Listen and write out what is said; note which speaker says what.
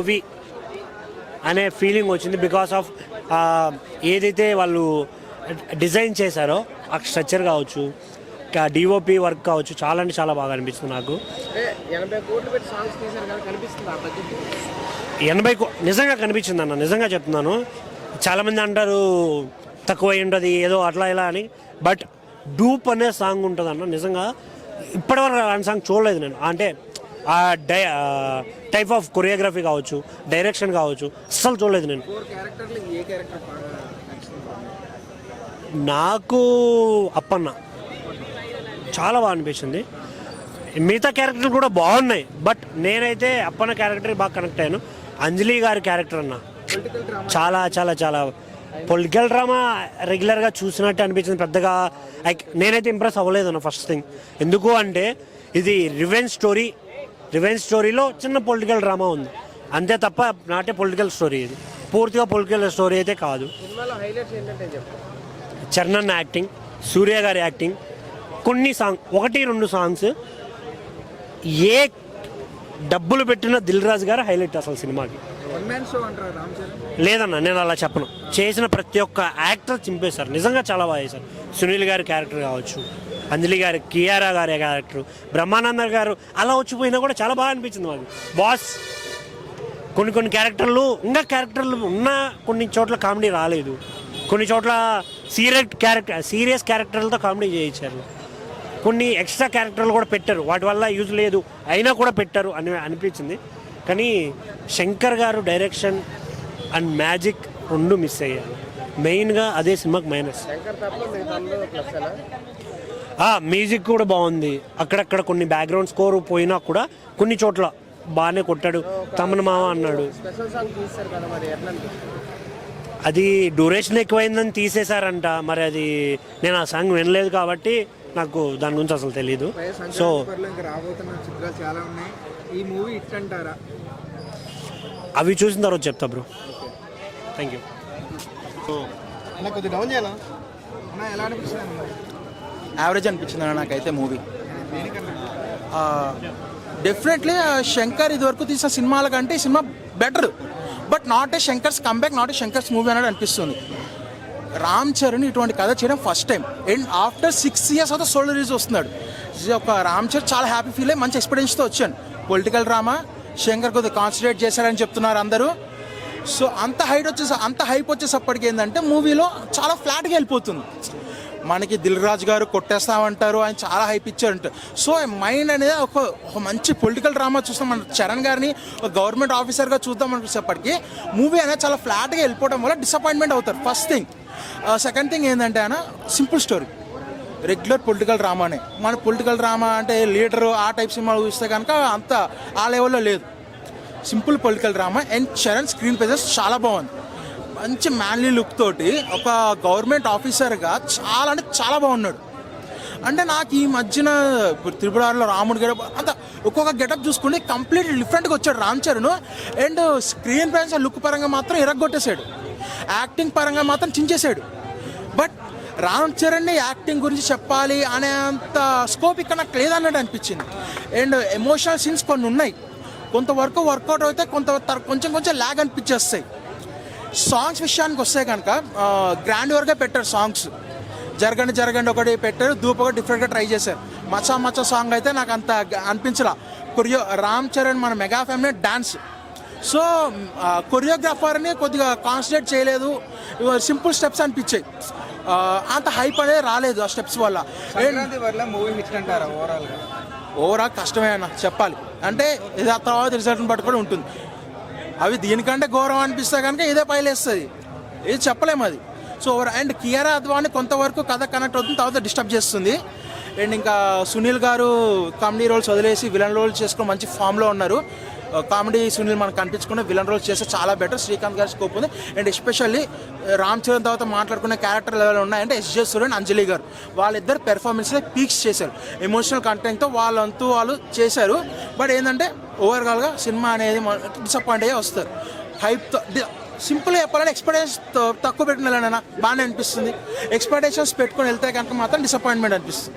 Speaker 1: Movie అనే feeling వచ్చింది because of ఏదైతే వాళ్ళు డిజైన్ చేశారో ఆ స్ట్రక్చర్ కావచ్చు, డిఓపి వర్క్ కావచ్చు, చాలా అంటే చాలా బాగా అనిపిస్తుంది నాకు.
Speaker 2: 80 కోట్లు పెట్టి సాంగ్స్ తీశారు కదా, కనిపిస్తుంది ఆ బడ్జెట్?
Speaker 1: 80 నిజంగా కనిపించింది అన్న, నిజంగా చెప్తున్నాను. చాలామంది అంటారు తక్కువ ఉంటుంది ఏదో అట్లా ఇలా అని, బట్ డూప్ అనే సాంగ్ ఉంటుంది అన్న. నిజంగా ఇప్పటివరకు ఆ సాంగ్ చూడలేదు నేను. అంటే ఆ టైప్ ఆఫ్ కొరియోగ్రఫీ కావచ్చు, డైరెక్షన్ కావచ్చు, అస్సలు చూడలేదు నేను. నాకు అప్పన్న చాలా బాగా అనిపించింది. మిగతా క్యారెక్టర్లు కూడా బాగున్నాయి, బట్ నేనైతే అప్పన్న క్యారెక్టర్ బాగా కనెక్ట్ అయ్యాను. అంజలి గారి క్యారెక్టర్ అన్న చాలా చాలా చాలా పొలిటికల్ డ్రామా రెగ్యులర్గా చూసినట్టు అనిపించింది. పెద్దగా నేనైతే ఇంప్రెస్ అవ్వలేదు అన్న ఫస్ట్ థింగ్. ఎందుకు అంటే ఇది రివెంజ్ స్టోరీలో చిన్న పొలిటికల్ డ్రామా ఉంది అంతే తప్ప నాటే పొలిటికల్ స్టోరీ. ఇది పూర్తిగా పొలిటికల్ స్టోరీ అయితే కాదు. చరణ్ యాక్టింగ్, సూర్య గారి యాక్టింగ్, కొన్ని సాంగ్ 1-2 సాంగ్స్ ఏ డబ్బులు పెట్టిన దిల్ రాజు గారు హైలైట్ అసలు సినిమాకి. లేదన్నా నేను అలా చెప్పను. చేసిన ప్రతి ఒక్క యాక్టర్ చింపేశారు, నిజంగా చాలా బాగా చేశారు. సునీల్ గారి క్యారెక్టర్ కావచ్చు, అంజలి గారి, కియారా గారి క్యారెక్టర్, బ్రహ్మానంద గారు అలా వచ్చిపోయినా కూడా చాలా బాగా అనిపించింది మాకు. బాస్ కొన్ని క్యారెక్టర్లు ఇంకా క్యారెక్టర్లు ఉన్న కొన్ని చోట్ల కామెడీ రాలేదు, కొన్ని చోట్ల సీరియస్ క్యారెక్టర్లతో కామెడీ చేయించారు. కొన్ని ఎక్స్ట్రా క్యారెక్టర్లు కూడా పెట్టారు, వాటి వల్ల యూజ్ లేదు అయినా కూడా పెట్టారు అని అనిపించింది. కానీ శంకర్ గారు డైరెక్షన్ అండ్ మ్యాజిక్ 2 మిస్ అయ్యారు. మెయిన్గా అదే సినిమాకి మైనస్. మ్యూజిక్ కూడా బాగుంది, అక్కడక్కడ కొన్ని బ్యాక్గ్రౌండ్ స్కోర్ పోయినా కూడా కొన్ని చోట్ల బాగానే కొట్టాడు. తమన్ మామ అన్నాడు, అది డ్యూరేషన్ ఎక్కువైందని తీసేశారంట. మరి అది నేను ఆ సాంగ్ వినలేదు కాబట్టి నాకు దాని గురించి అసలు తెలీదు. సో అవి చూసిన తర్వాత చెప్తా బ్రో. Thank you.
Speaker 3: యావరేజ్ అనిపించింది అన్న నాకైతే మూవీ. డెఫినెట్లీ శంకర్ ఇదివరకు తీసిన సినిమాల కంటే ఈ cinema better, but not a Shankar's comeback, not a Shankar's movie అనేది అనిపిస్తుంది. రామ్ చరణ్ ఇటువంటి కథ చేయడం first time, and after 6 years అవుతా సోలో రిలీజ్ వస్తున్నాడు. ఒక రామ్ చరణ్ చాలా హ్యాపీ ఫీల్ అయ్యి మంచి ఎక్స్పీరియన్స్తో వచ్చాను. పొలిటికల్ డ్రామా శంకర్ కొద్దిగా కాన్సన్ట్రేట్ చేశారని చెప్తున్నారు అందరూ. సో అంత హైప్ వచ్చేసప్పటికి ఏంటంటే మూవీలో చాలా ఫ్లాట్గా వెళ్ళిపోతుంది. మనకి దిల్ రాజు గారు కొట్టేస్తామంటారు, ఆయన చాలా హైప్ ఇచ్చారంట. సో మైండ్ అనేది ఒక మంచి పొలిటికల్ డ్రామా చూస్తాం. మన చరణ్ గారిని ఒక గవర్నమెంట్ ఆఫీసర్గా చూద్దాం అనిపించేప్పటికీ మూవీ అనేది చాలా ఫ్లాట్గా వెళ్ళిపోవడం వల్ల డిసప్పాయింట్మెంట్ అవుతారు. First thing. సెకండ్ థింగ్ ఏంటంటే ఆయన సింపుల్ స్టోరీ, రెగ్యులర్ పొలిటికల్ డ్రామానే. మన పొలిటికల్ డ్రామా అంటే లీడరు ఆ టైప్ సినిమాలు చూస్తే కనుక అంత ఆ లెవెల్లో లేదు. Simple political drama. And Charan screen presence చాలా బాగుంది, మంచి మ్యాన్లీ లుక్ తోటి ఒక గవర్నమెంట్ ఆఫీసర్గా చాలా అంటే చాలా బాగున్నాడు. అంటే నాకు ఈ మధ్యన త్రిపురాలో రాముడు గెటప్ అంత ఒక్కొక్క గెటప్ చూసుకుంటే కంప్లీట్ డిఫరెంట్గా వచ్చాడు Ram Charan. And screen presence look పరంగా మాత్రం ఇరగొట్టేశాడు, యాక్టింగ్ పరంగా మాత్రం చించేశాడు. బట్ రామ్ చరణ్ని యాక్టింగ్ గురించి చెప్పాలి అనేంత స్కోప్ ఇక్కడ నాకు లేదన్నట్టు అనిపించింది. అండ్ ఎమోషనల్ సీన్స్ కొన్ని ఉన్నాయి, కొంతవరకు వర్కౌట్ అయితే కొంచెం ల్యాగ్ అనిపించేస్తాయి. సాంగ్స్ విషయానికి వస్తే కనుక గ్రాండ్వర్గా పెట్టారు సాంగ్స్. జరగండి ఒకటి పెట్టారు, ధూప్ ఒకటి డిఫరెంట్గా ట్రై చేశారు. మచ్చా సాంగ్ అయితే నాకు అంత అనిపించలా. రామ్ చరణ్ మన మెగా ఫ్యామిలీ డాన్స్, సో కొరియోగ్రాఫర్ని కొద్దిగా కాన్సన్ట్రేట్ చేయలేదు, సింపుల్ స్టెప్స్ అనిపించాయి. అంత హైప్ అనేది రాలేదు ఆ స్టెప్స్ వల్ల. ఓవరాల్ కష్టమే అన్న చెప్పాలి అంటే, ఇది ఆ తర్వాత రిజల్ట్ని పట్టుకొని ఉంటుంది. అవి దీనికంటే ఘోరం అనిపిస్తే కనుక ఇదే పైలేస్తుంది, ఇది చెప్పలేము అది. సో అండ్ కియారా అద్వాని కొంతవరకు కథ కనెక్ట్ అవుతుంది, తర్వాత డిస్టర్బ్ చేస్తుంది. అండ్ ఇంకా సునీల్ గారు కామెడీ రోల్స్ వదిలేసి విలన్ రోల్స్ చేసుకుని మంచి ఫామ్లో ఉన్నారు. కామెడీ సునీల్ మనకు కనిపించకుండా విలన్ రోల్స్ చేస్తే చాలా బెటర్. శ్రీకాంత్ గారి స్కోప్ ఉంది. అండ్ ఎస్పెషల్లీ రామ్ చరణ్ తర్వాత మాట్లాడుకునే క్యారెక్టర్ లెవెల్ ఉన్నాయంటే ఎస్జే సూర్య అండ్ అంజలి గారు, వాళ్ళిద్దరు పెర్ఫార్మెన్స్లో పీక్స్ చేశారు. ఎమోషనల్ కంటెంట్తో వాళ్ళంతూ వాళ్ళు చేశారు. బట్ ఏంటంటే ఓవరాల్గా సినిమా అనేది డిసప్పాయింట్ అయ్యే వస్తారు. హైప్తో సింపుల్గా చెప్పాలంటే ఎక్స్పెక్టేషన్స్ తక్కువ పెట్టిన బాగానే అనిపిస్తుంది. ఎక్స్పెక్టేషన్స్ పెట్టుకొని వెళ్తే కనుక మాత్రం డిసప్పాయింట్మెంట్ అనిపిస్తుంది.